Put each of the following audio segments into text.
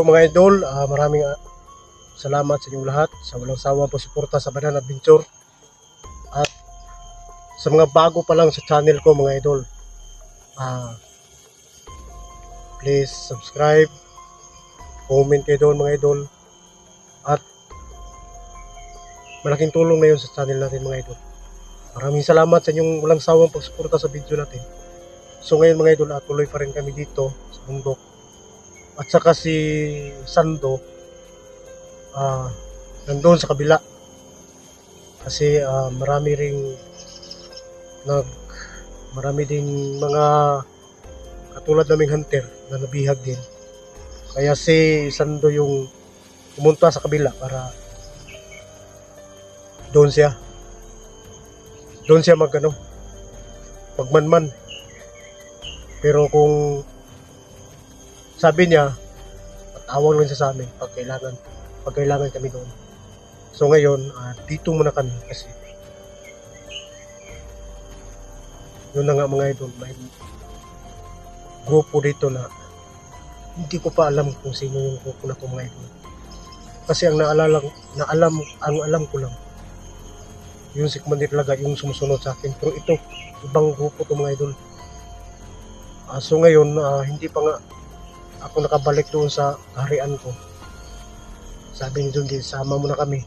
mga idol, maraming salamat sa inyong lahat sa walang sawang pagsuporta sa Banana Adventure. At sa mga bago pa lang sa channel ko mga idol, please subscribe, comment kayo doon mga idol. At malaking tulong na yun sa channel natin mga idol. Maraming salamat sa inyong walang sawang pagsuporta sa video natin. So ngayon mga idol, tuloy pa rin kami dito sa bundok. At saka si Sando nandoon sa kabila kasi marami ding mga katulad naming hunter na nabihag din, kaya si Sando yung pumunta sa kabila para doon siya magmanman. Pero kung sabi niya, patawag lang siya sa amin pag kailangan kami doon. So ngayon, dito muna kami kasi yun na nga mga idol, may grupo dito na hindi ko pa alam kung sino yung grupo na to mga idol. Kasi ang alam ko lang yung si Commander Laga yung sumusunod sa akin. Pero ito, ibang grupo to mga idol. So ngayon, hindi pa nga ako nakabalik doon sa harian ko. Sabi ni John, sama muna kami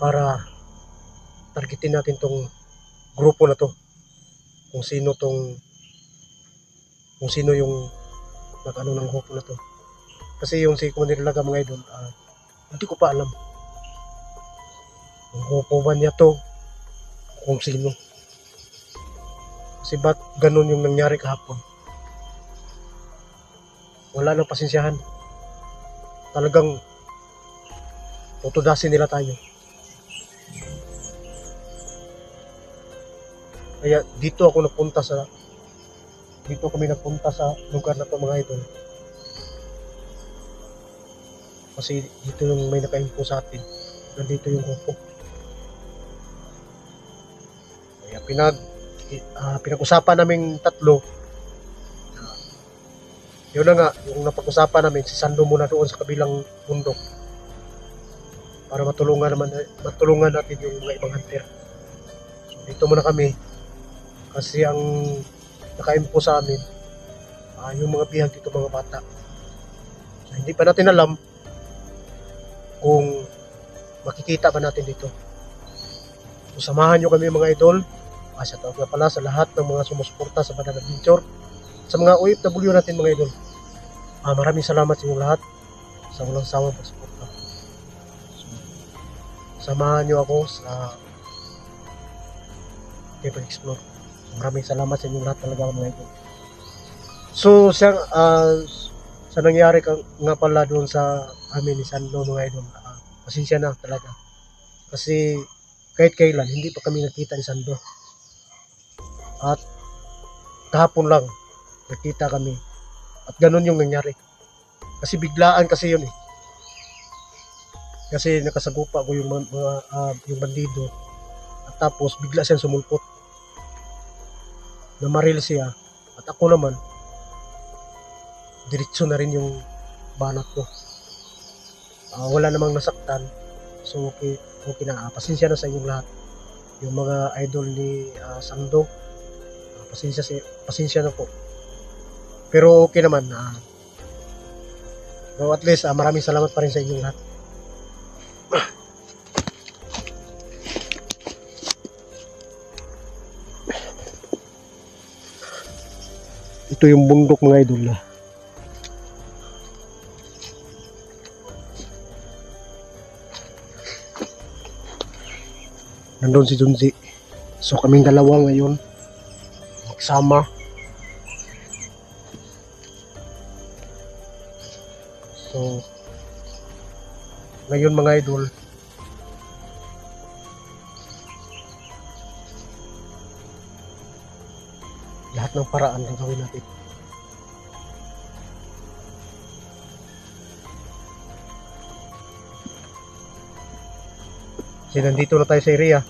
para targetin natin tong grupo na to, kung sino yung nag-ano ng grupo na to. Kasi yung si Commander Laga mga idol, hindi ko pa alam kung grupo ba niya to, kung sino. Kasi ba't ganun yung nangyari kahapon? Wala nang pasensyahan. Talagang tutudasin nila tayo. Kaya dito kami nagpunta sa lugar na to mga idol. Kasi dito yung may naka-info sa atin. Nandito yung grupo. Kaya pinag-usapan naming tatlo. Yun na nga, yung napag-usapan namin, si Sando muna doon sa kabilang bundok para matulungan natin yung mga ibang hunter. So dito muna kami kasi ang naka-info sa amin, yung mga bihag dito mga bata. So hindi pa natin alam kung makikita ba natin dito. So samahan nyo kami mga idol. Shoutout nga pala sa lahat ng mga sumusuporta sa Banana Adventure, sa mga OFW natin mga idol. Maraming salamat sa inyong lahat sa walang sawang pagsuporta. So, samahan nyo ako sa Table Explore. So, maraming salamat sa inyong lahat talaga mga idol. So sa nangyari nga pala doon sa amin ni Sando mga idol, pasensya na talaga. Kasi kahit kailan hindi pa kami nakita ni Sando. At kahapon lang nakita kami. At ganun yung nangyari. Kasi biglaan kasi yun eh. Kasi nakasagupa ko yung yung bandido. At tapos bigla siyang sumulpot. Namaril siya. At ako naman, diretso na rin yung banat ko. Wala namang nasaktan. So okay na. Pasensya na sa inyong lahat. Yung mga idol ni Sando, pasensya na po. Pero okay naman. So at least maraming salamat pa rin sa inyong lahat. Ito yung bundok mga idol na. Nandun si Junzi. So kaming dalawa ngayon magsama. So ngayon mga idol, lahat ng paraan ang gawin natin. Kasi nandito na tayo sa area.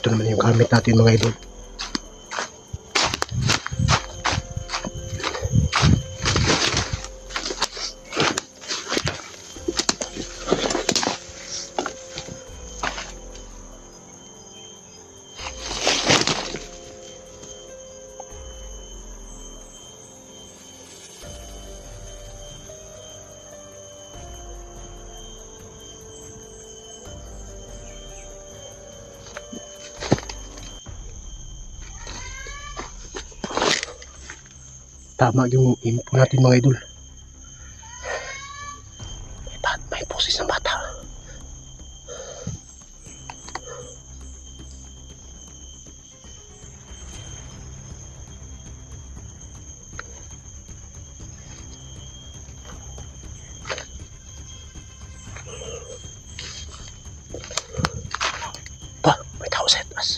Ito naman yung gamit natin mga idol. Tama yung info natin mga idol. May poses ng bata. May tao sa taas.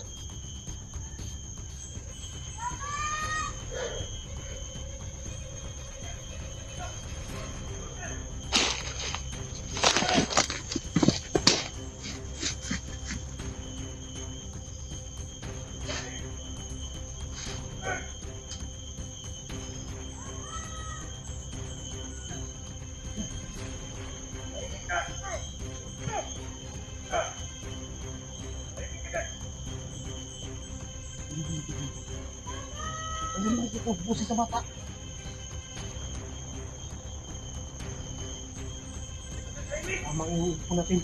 Ano ito? Busi sa mata. Tamang inuupo natin.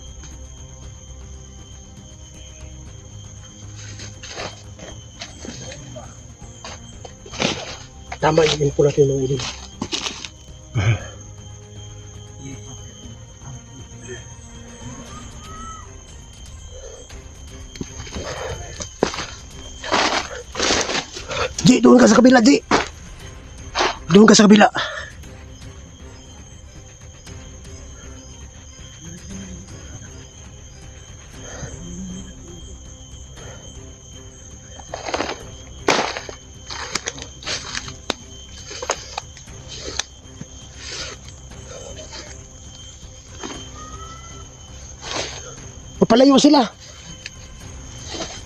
Tama yung info natin mga idol. Ji, doon ka sa kabila, Ji. Doon ka sa kabila. Papalayo sila.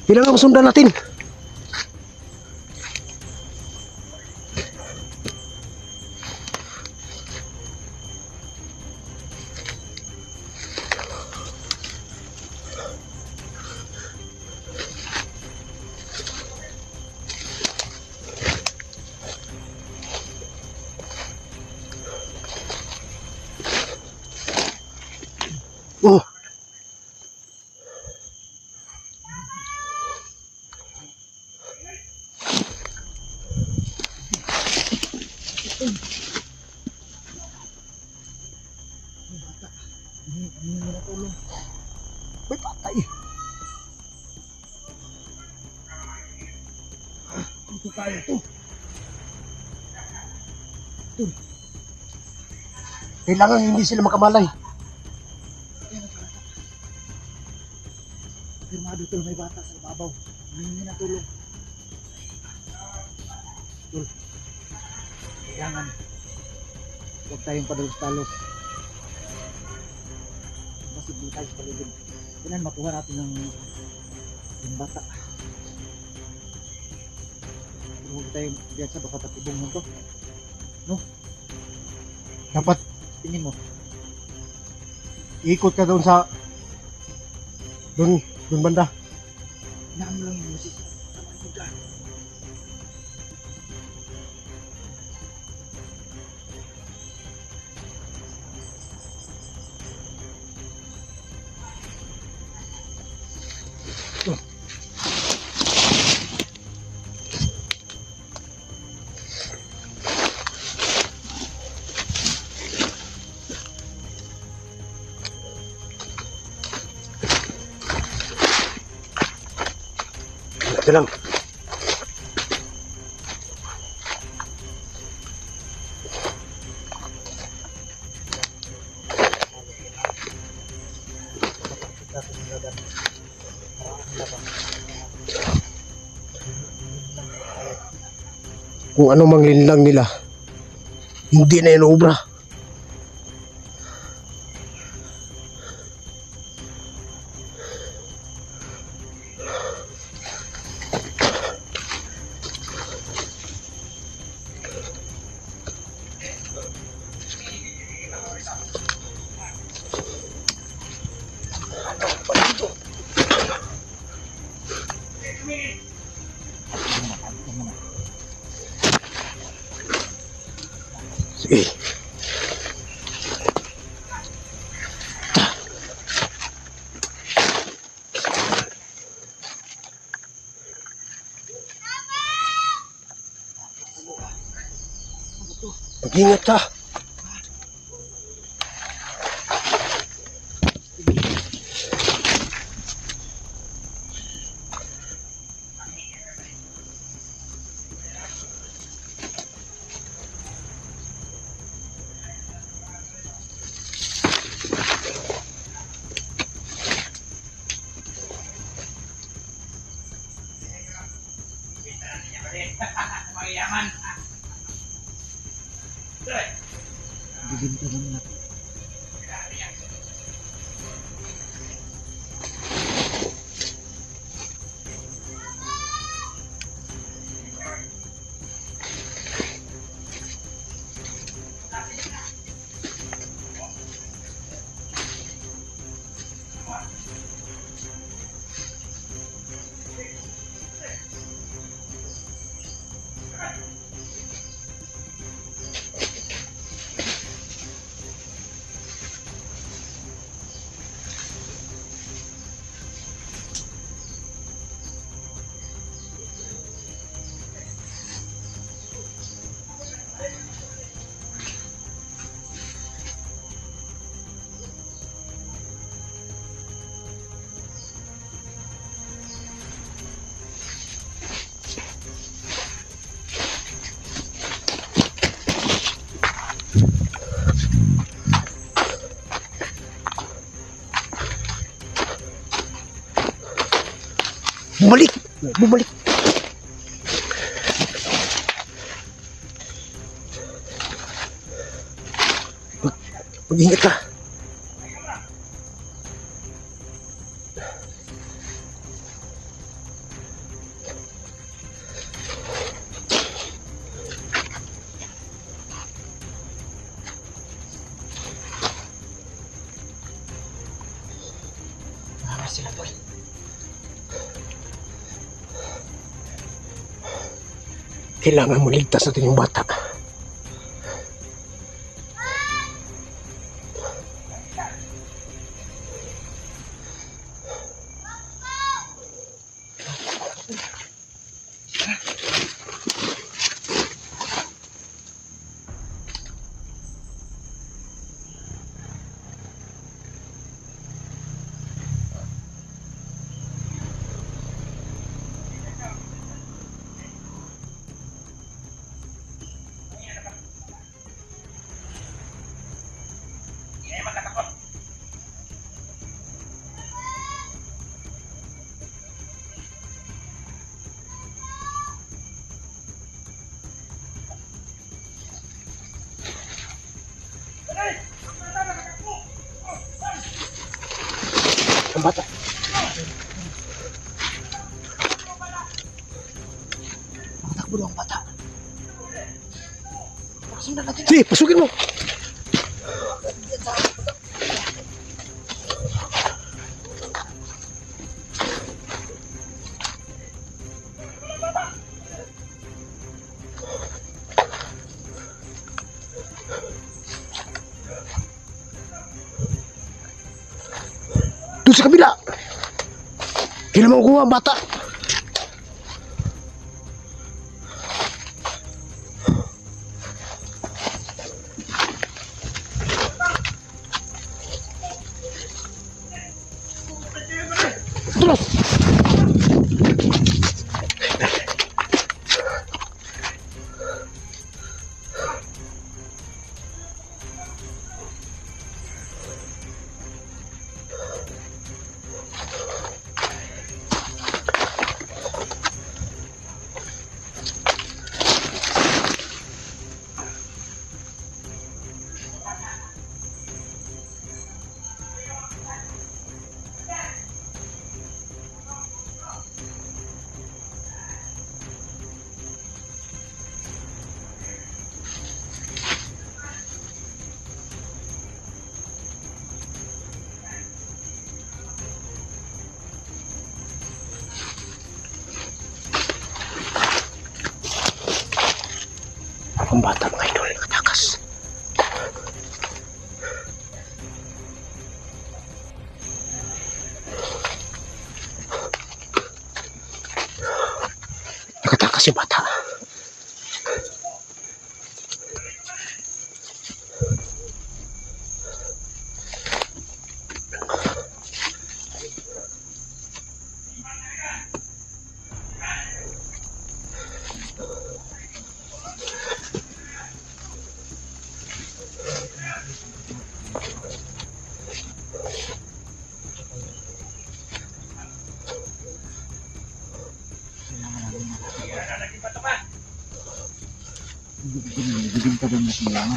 Kailangan masundan natin. Oh. May patay. Ito tayo to. Ito. Kailangan hindi sila makamalay. Firmado tol, may bata sa babaw. Hindi na tulong. Tol. Kailangan. Huwag tayong padalos-talos. Masig mo tayo sa paligid. Kailangan makuha natin ng bata. Huwag tayong diyan sa baka patibong mo to. No? Dapat tingin mo. Ikot ka doon sa doon banda. Naam lang yung music. Tama ka. Ito lang. Kung ano mang linlang nila, hindi na yan obra. Sige. Mag-ingat ka. Mayaman. Bibinta naman natin. Bumalik! Bumalik! Mag-ingat ka. Nakaka sila po. Kailangan mo ligtas natin yung bata. Ang bata. Makatakbo daw ang bata. Pakasundan natin. Sige, pasukin mo. Doon sa kabila. Kailan mo kuha ang bata? Terus. Ang bata mga idol, nakatakas. Nakatakas yung bata. Bibinta doon natin lang.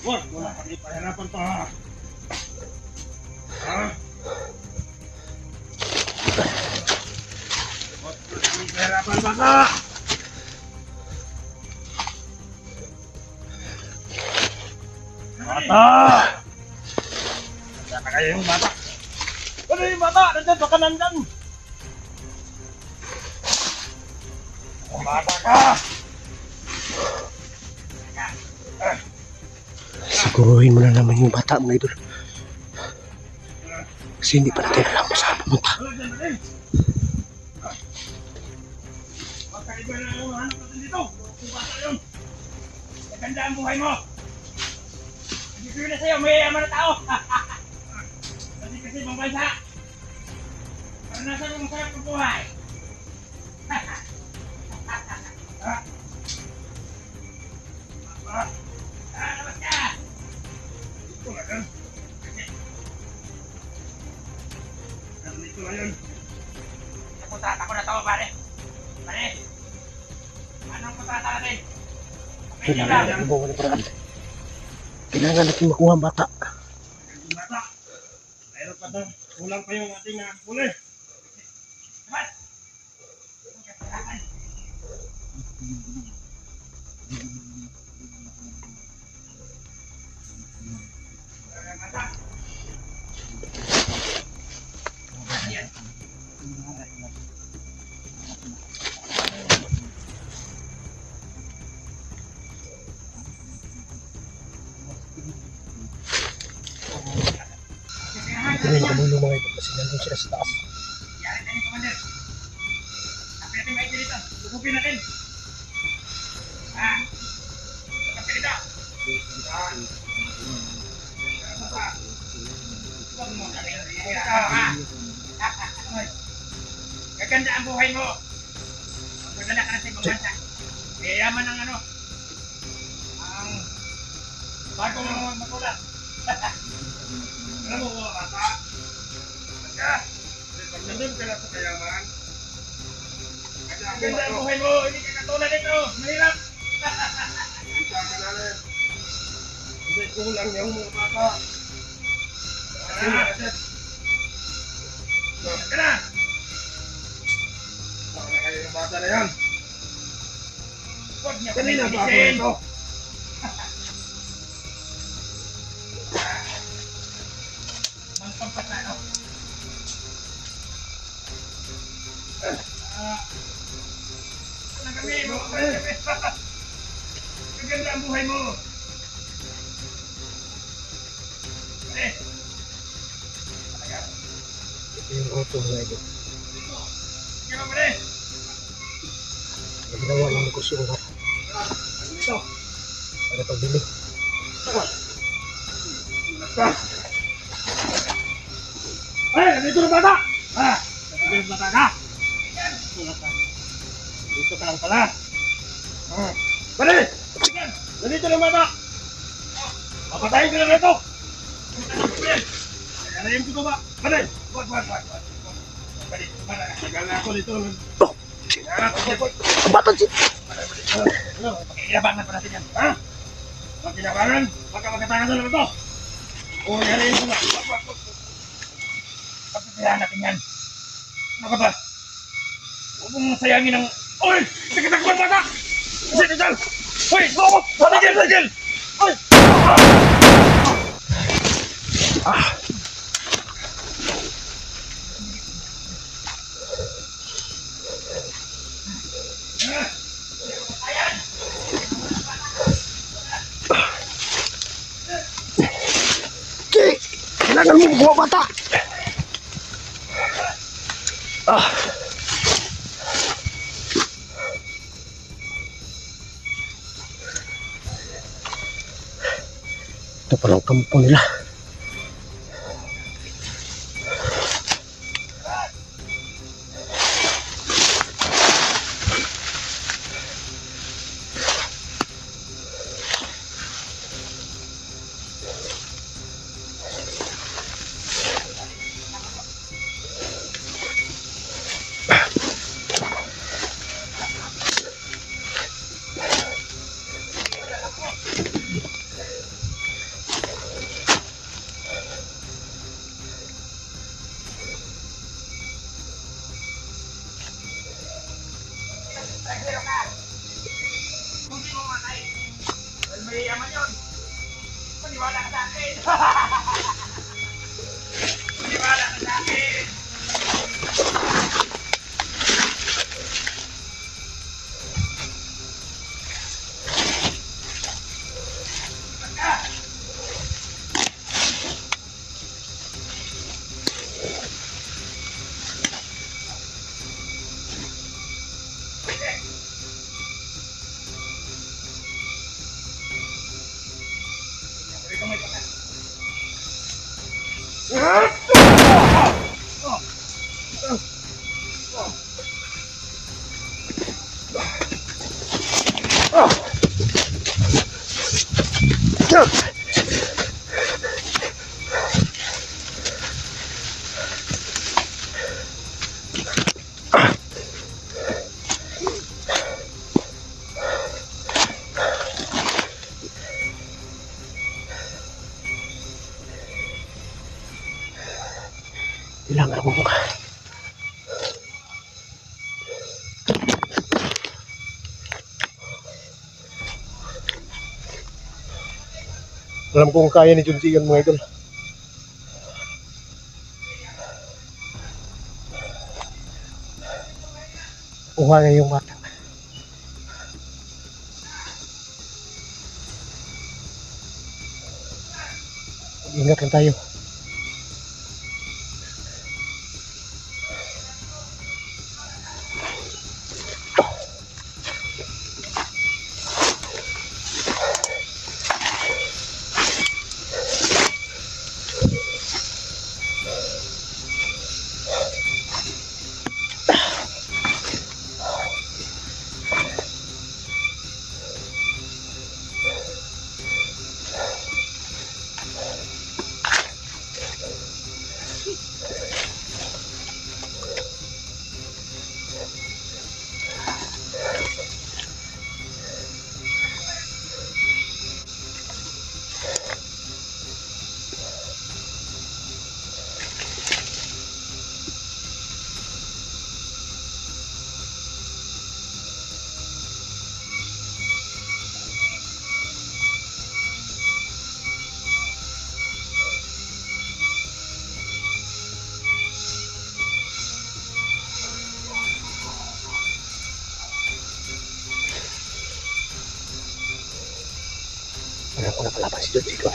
Wag, wala pa di pahirapan pa. Ha? Wag, di pahirapan pa ka. Bata! Nandiyan na kayo yung bata. Ano yung bata? Nandiyan, baka nandyan. Bata ka! Siguruhin mo na naman yung bata, mga idol. Kasi hindi pa natin alam kung saan pumunta. Wala dyan na rin. Magkaiba na yung hanap natin dito. Kung bata yun. Maganda ang buhay mo. Hindi ko yun na sa'yo, may yaman na tao. Kasi kasi ibang bansa. Para nasa yung sarap ng buhay. Labas ka! Ito na yan. Dito na yan. Kontrata ko na to, pare. Pare. Anong kontrata natin? Kailangan natin buwan ng paraan. Kailangan natin makuha ang bata. Yung bata. Mayroon pa to. Kulang pa yung ating huli. Dapat. Ito na yung kamulo, mga idol. Kasi nandun sila sa taas. Yari tayo, Commander. Tapi natin may dito. Lugupin natin. Tapi dito. Huwag mo kami Gaganda ang buhay mo. Magdala ka na sa ibang bansa. Mayayaman ng ang bagong magulang. Alam mo mga bata? Pag nandun ka na sa kayaman, ang ganda ang buhay mo, hindi ka katulad nito. Mahirap. Kita ka natin. Hindi kulang yung mga bata. Ka na! Baka na kayo yung bata na yan. Huwag niya Kanina pa ako panigisin. ito. Magpampatano. Ano kami mo? Maganda ang buhay mo. Ito yung auto, mga idol. Kaya mo rin. Naginawa ng negosyo ng bata. Ito. Para pagbili. Ay, nandito na bata! Nandito na bata ka! Dito ka lang pala. Pare! Nandito na bata! Papatayin ko na rito! Kanayin ko ba? Pare! Wag! Pare, tagal na ako dito. Oh! Ang bata si... Ano? Pakiyabangan pa natin yan, ha? Pagkiyabangan, magkakatangan na lang ito. Oo, yan ko nga. Pagkakayahan natin yan. Ano ka ba? Huwag mong sayangin ang... Oy! Sige, takbuhan bata! Sige, dyan! Hoy! Loko! Tigil! Tigil! Hoy! Kailangan mo buha bata. Ito palang kampo nila. Hindi mo matay. Dahil may yaman yun. Maniwala ka sa akin. Maniwala ka sa akin. Sabi ko may pata. Kailangan mo buka. Alam kong kaya ni Junji yan mga idol. Kuha niya yung bata. Ingat lang tayo. Wala ko nakalaban si Junji ko.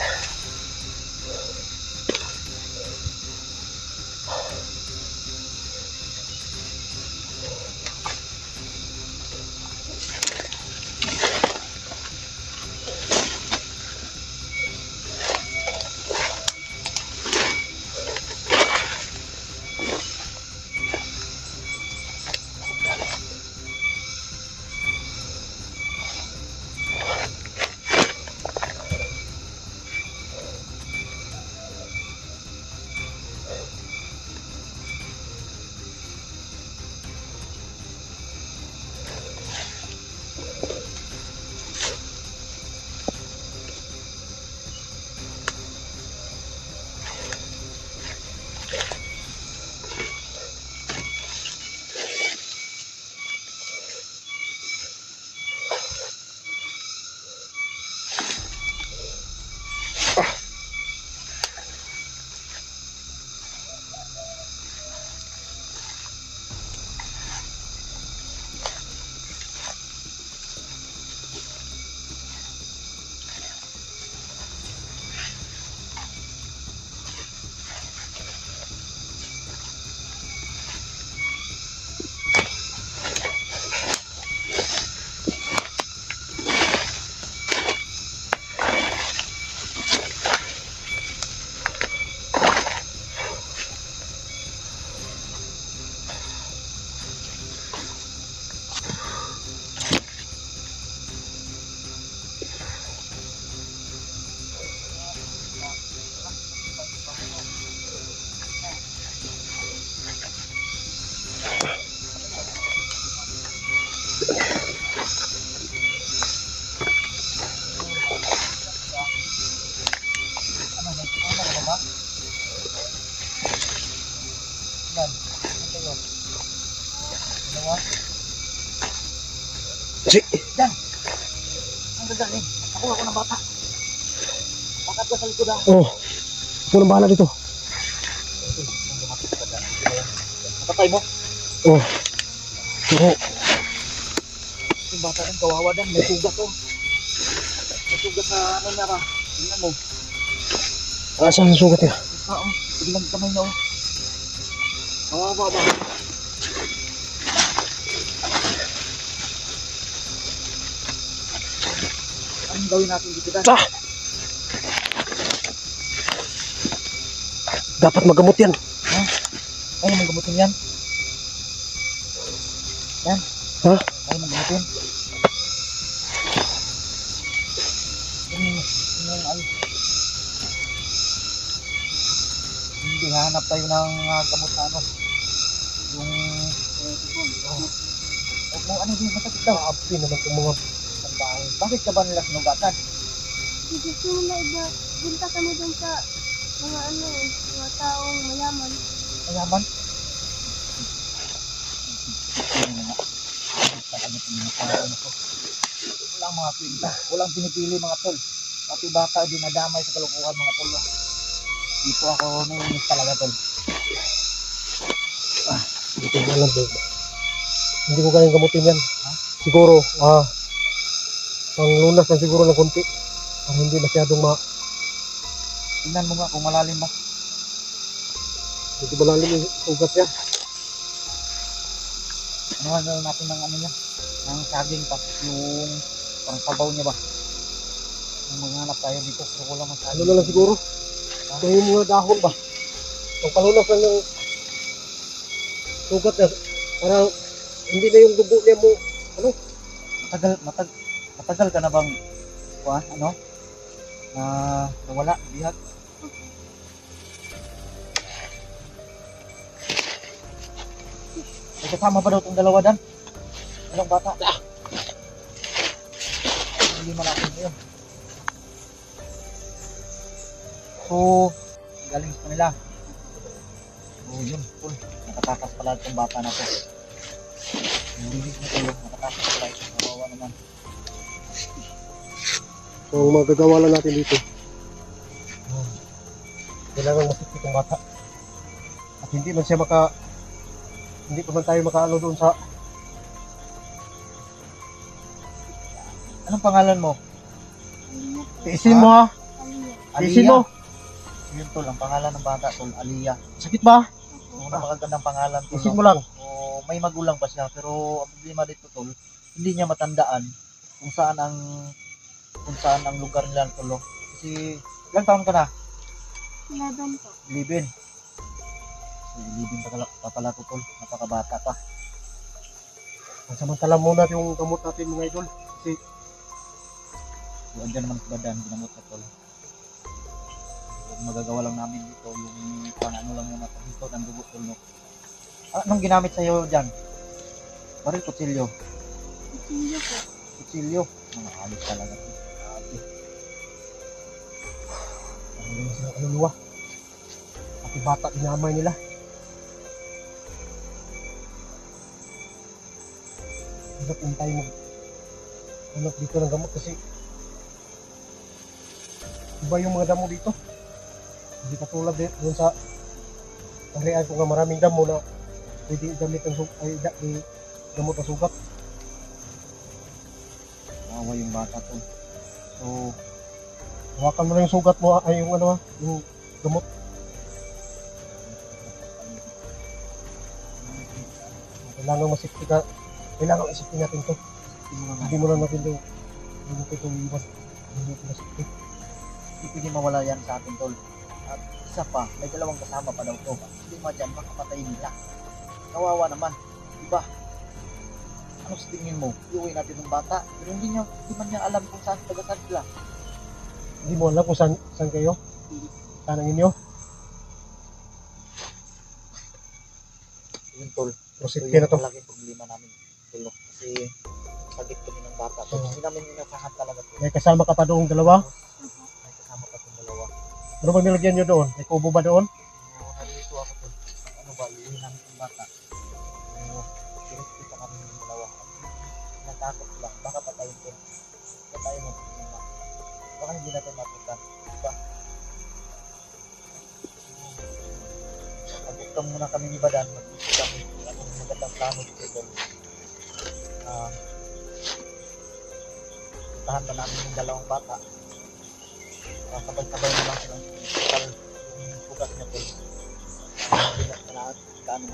Ha? Yan. Ito yun. Dalawa. Si, Yan. Ang gagaling. Nakuha ko ng bata. Bakit ka sa likod ha? oh. Ako nang bahala dito. Napatay mo? Oh. Oo. Yung bata rin, kawawa din. May sugat oh. May sugat sa ano na ba? Tingnan mo. Saan ang sugat niya? Oo. Biglang kamay na oh. Kawawa ba? Anong gawin natin dito Dan? Ah! Dapat magamot yan. Ayaw mong gamutin yan? Yan? Ha? Ayaw mong gamutin? Hindi, hahanap tayo ng gamot na ano. Yung... Huwag mo, ano din, masakit daw. Api naman itong mga Sandaan. Bakit ka ba nila sinugatan? Gusto nila punta kami dun sa mga ano eh, mga taong mayaman. Mayaman? Walang mga kwenta. Walang pinipili mga tol. Pati bata dinadamay sa kalukuhan mga tol. Di po ako naiinis talaga tol. Hindi ko alam, babe. Hindi ko kayang gamutin yan. Siguro, pang lunas na siguro ng konti. Para hindi masyadong Tingnan mo nga kung malalim ba. hindi malalim yung ugat niya. Ano na natin ng ano niya? Ng saging pa. Yung pang sabaw niya ba? Yung maghanap tayo dito. Pero wala mang Ano saging. na lang siguro? Ito yung mga dahon ba? Pang palunas lang ng ugat niya. Para hindi na yung dugo niya mo. Matagal ka na bang ano? Na nawala, bihat. May kasama pa daw itong dalawa Dan. Anong bata? Hindi malapit na yun. So, galing sa kanila. So, yun. Cool. Nakatakas pala itong bata na to. Narinig na tulog. Nakatakas pala ito. Kawawa naman. So, magagawa lang natin dito. Kailangan masikip ang bata. At hindi man siya hindi pa man tayo makaano doon sa Anong pangalan mo? Aliyah. tiisin mo ha. Aliyah. Tiisin mo. Yun tol, ang pangalan ng bata tol, Aliyah. Sakit ba? So, napakagandang pangalan tol. Tiisin mo lang. So, may magulang pa siya pero ang problema dito tol, hindi niya matandaan kung saan ang lugar nila tol. Kasi ilang taon ka na? 11 po. 11. So, 11 pa pala to tol, napakabata pa. Samantala muna yung gamot natin mga idol. Kasi So, andyan naman sa badan, ginamot na tol. So, magagawa lang namin dito yung ano lang muna dito ng dugo tol. No? Anong ginamit sa'yo dyan? Baril, kutsilyo. Kutsilyo po. Kutsilyo. Mga alis talaga. Grabe. ano yung sila kaluluwa. Pati bata dinamay nila. Hirap yung tayo anak dito ng gamot kasi iba yung mga damo dito. Hindi katulad doon sa parian ko nga maraming damo na pwede gamit ang gamot na sugat. Nawa yung bata to. So, Hawakan mo lang yung sugat mo ay yung ano yung gamot. Kailangan masipti ka. Kailangan isipin natin to. Hindi mo na natin yung itong iwas. Hindi ko masipti. hindi pwede mawala yan sa atin tol. At isa pa, may dalawang kasama pa daw to. Hindi mo dyan, makapatay nila. Kawawa naman. Diba? Ano sa tingin mo? Iuwi natin ng bata. Pero hindi man niya alam kung saan taga-saan sila. Hindi mo alam kung saan kayo. Saan ang inyo. Yun tol. Prosipti na to. Yung malaking problema namin. Tol. Kasi sagit kami ng bata. Tol. Hindi namin inasahan talaga tol. May kasama ka pa doong dalawa. May kasama pa itong dalawa. Ano bang nilagyan nyo doon? May kubo ba doon? So, nandito ako tol. Ano ba, iuwi namin yung bata. So, direkta kami ng dalawa. Natakot ko lang, baka patayin ko. Patayin mo problema. Baka hindi natin mapunta. Diba? Nagbuktang muna kami ni Badan. Mag-isip kami. Anong magandang plano dito tol. Puntahan ba namin yung dalawang bata? Sabay-sabay na lang silang total yung pugat niya tol. Hindi na lahat gaano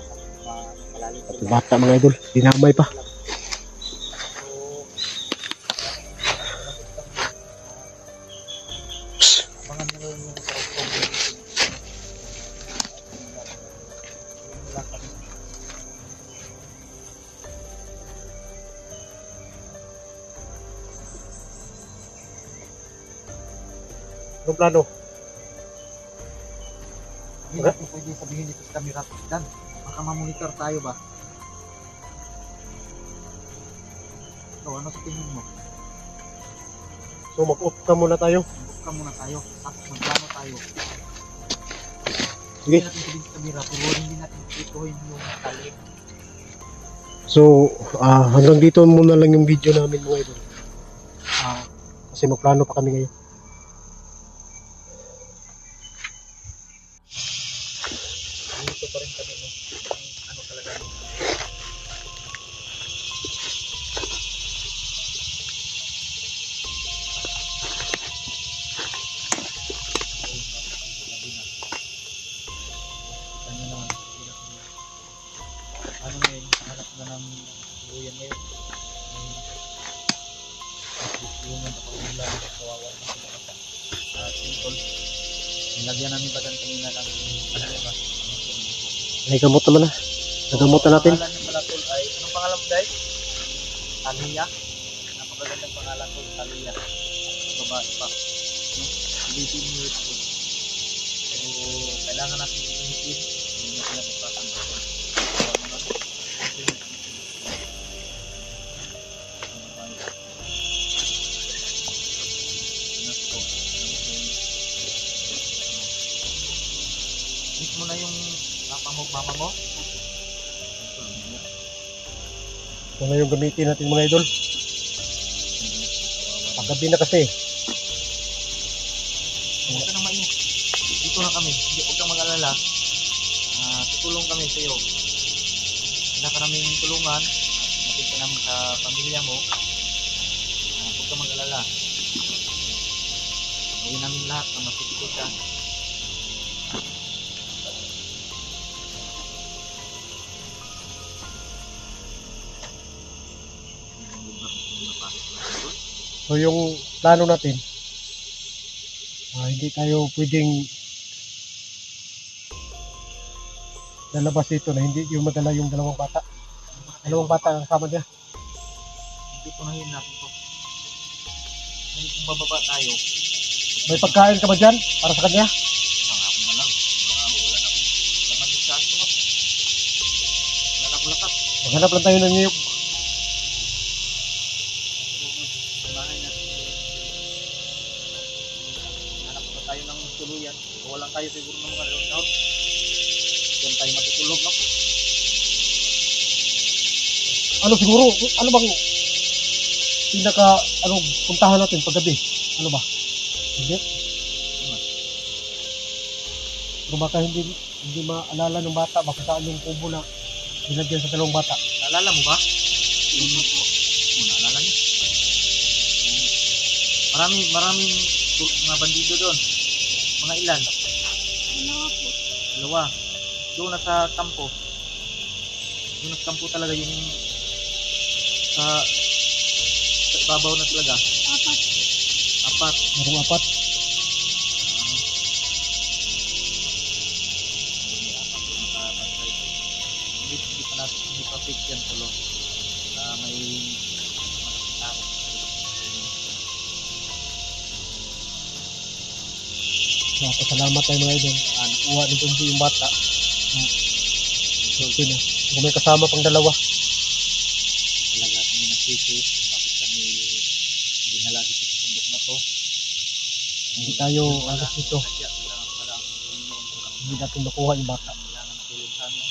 malalim. Bata mga idol, dinamay pa. Abangan nyo lang yung sa October. Yun lang kami. Anong plano? Hindi natin pwede sabihin dito sa camera. Dan, baka mamonitor tayo ba? So, ano sa tingin mo? So mag-off na muna tayo. Book ka muna tayo. Tapos magplano tayo. Sige. Hindi natin sabihin sa camera, pero hindi natin ituhin yung tali. So hanggang dito muna lang yung video namin mga idol. Kasi magplano pa kami ngayon. Dito pa rin kami, no? Ano talaga. Ano ngayon, hanap na ng tuluyan ngayon. Yung napakagula ng kawawan ng pinakasa. Simple. Nilagyan namin Badan kanina ng ano ba? May gamot naman na. Nagamutan natin. Ang pangalan ng Malatol ay, anong pangalan mo dahil? Talia. Napakagandang pangalan ko, Talia. At babae pa. No? 18 years old. So, kailangan natin ipinitin. Hindi na sila magpapang baton. Miss mo na yung mama mo? Ito na yung gamitin natin mga idol. Paggabi na kasi. Huwag ka nang mainit. Dito na kami. Huwag kang mag-alala. Tutulong kami sa iyo. Wala ka namin tulungan. Napit ka namin sa pamilya mo. Huwag kang mag-alala. Gawin namin lahat na masipit ka. So yung plano natin, hindi tayo pwedeng lalabas dito na hindi yung madala yung dalawang bata. Dalawang bata ang kasama niya. Hindi po nahin natin to. Ngayon kung bababa tayo, May pagkain ka ba dyan para sa kanya? mga ako man lang. Wala na akong laman yung saan ko. No? Wala na akong lakas. Maghanap lang tayo ng niyog. Samahin natin. Hanap pa tayo ng tuluyan. Walang tayo siguro ng mga lockdown. Diyan tayo matutulog, no? Ano siguro, ano bang puntahan natin paggabi? Ano ba? Hindi? Pero baka hindi maalala ng bata baka saan yung kubo na nilagyan sa dalawang bata. Naalala mo ba? Yung naalala niyo? Maraming mga bandido doon. Mga ilan? Dalawa po. Dalawa. Doon na sa kampo. Doon na sa kampo talaga yung sa ibabaw na talaga. Apat. Apat. Merong apat. Hindi pa natin, hindi pa fix yan tulo. May tao. Salamat tayo mga idol. Nakuha ni Jondi yung bata. Okay na. Kung may kasama pang dalawa. Talaga kami nasisi. Bakit kami dinala dito sa bundok na to. Hindi tayo alas dito. Kaya Hindi natin makuha yung bata. Kailangan tulong sana.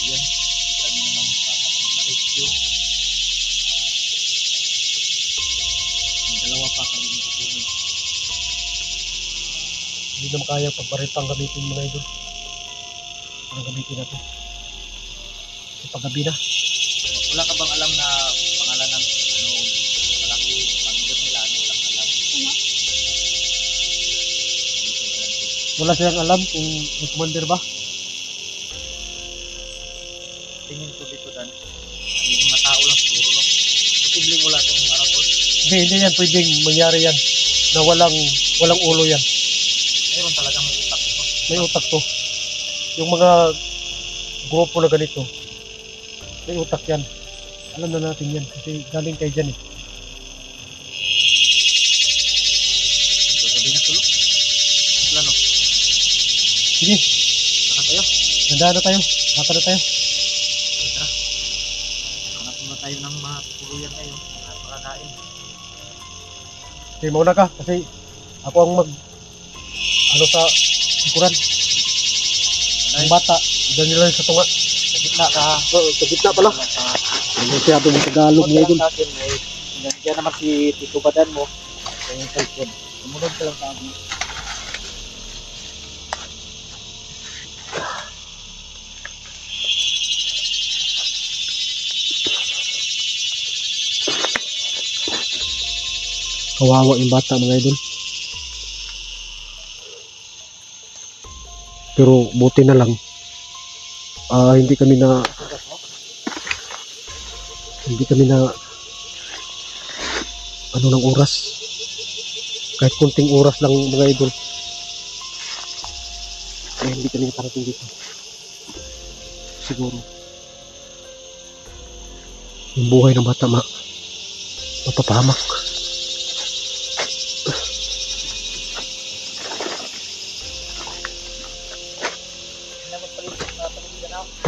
Yan, kita niyo naman baka kami na-rescue. May dalawa pa kami kukunin. Hindi naman kaya pagbaritang gamitin mga idol. Parang gamitin natin. Kasi paggabi na. Wala ka bang alam na pangalan ng malaki manager nila? Walang alam. Ano? Wala silang alam kung may commander ba. Tingin ko dito dan. Yung mga tao lang siguro. No? Posibleng wala tong to. Hindi yan pwedeng mangyari yan. Na walang ulo yan. Meron talagang may utak ito. May utak to. Yung mga grupo na ganito, may utak yan. Alam na natin yan kasi galing kay dyan eh. Gabi na tulo. Plano. Sige, Saka tayo. nandaan na tayo. Bata na tayo. Tara. Hanap muna tayo ng mga tuluyan ngayon. Mga pakakain. Okay, mauna ka kasi ako ang ano sa sikuran. Ang bata, dyan nila sa tunga. Sa gitna ka. Sa gitna pala. Masyado ng Tagalog ngayon. Sa akin, nandiyan naman si Tito Badan mo. Sa yung cellphone. Sumunod ka lang sa akin. Kawawa yung bata mga idol. Pero buti na lang. Hindi kami na ano ng oras. Kahit kunting oras lang mga idol. Kaya hindi kami nakarating dito. Siguro. Yung buhay ng bata mapapahamak.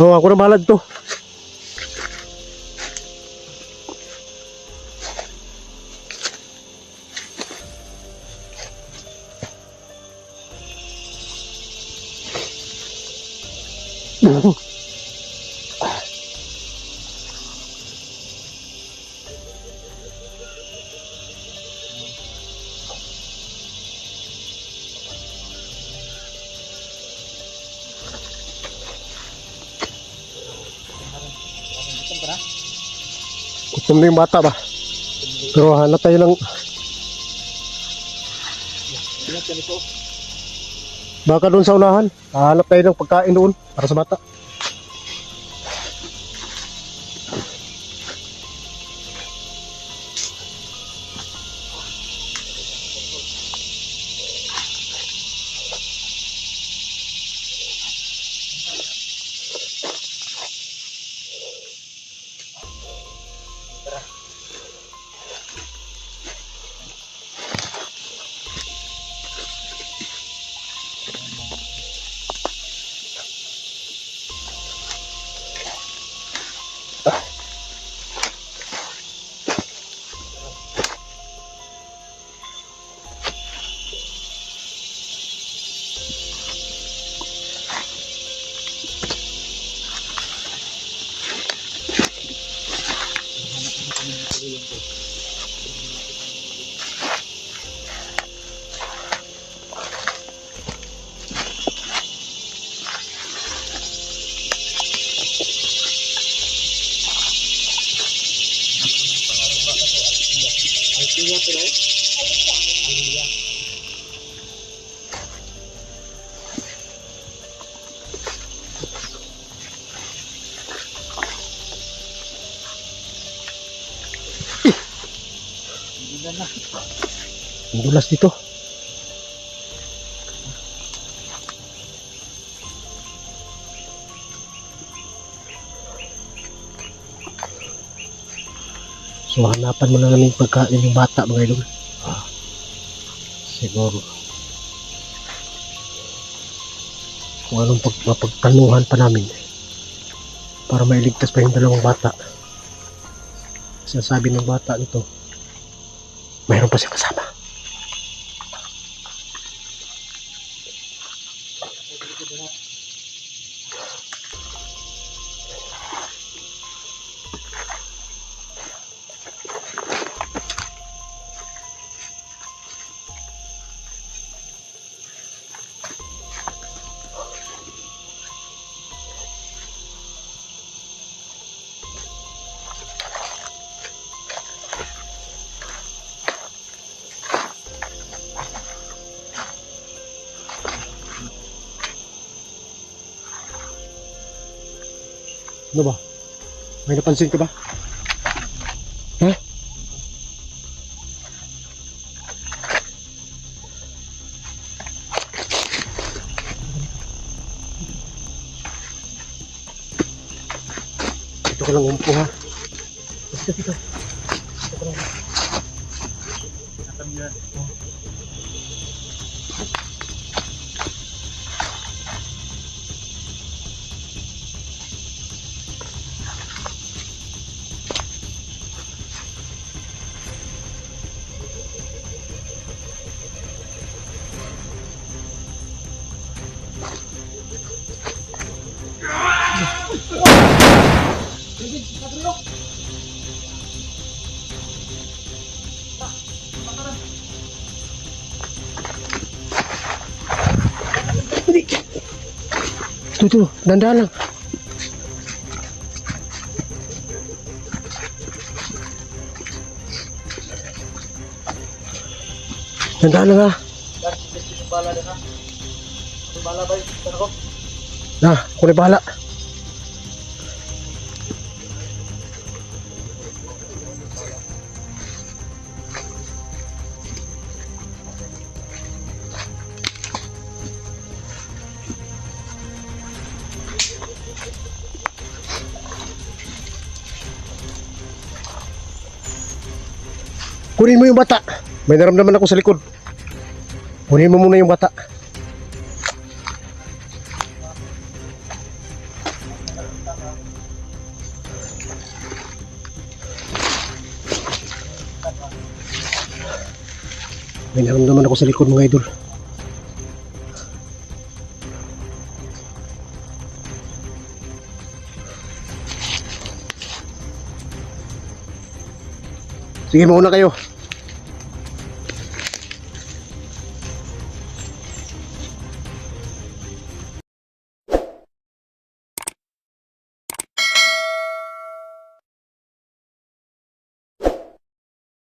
Oo, ako na bahala dito. Gutom na yung bata ba? Pero hanap tayo ng Ingat ka nito. baka doon sa unahan. Hanap tayo ng pagkain doon para sa bata. Ang dulas dito. So hanapan mo na namin pagkain yung bata mga idol. Siguro kung anong mapagplanuhan pa namin para mailigtas pa yung dalawang bata. Sinasabi ng bata nito mayroon pa siya kasama. Ano ba? May napansin ka ba? Ha? Dito ka lang umpo ha. Dito. Tuh, dandan lang. Dandan lang ha. Dar, sige yung bala din ha. Yung bala ba yung ko? Nah, ako na bahala. Kunin mo yung bata. May naramdaman ako sa likod. Kunin mo muna yung bata. May naramdaman ako sa likod mga idol. Sige, mauna kayo.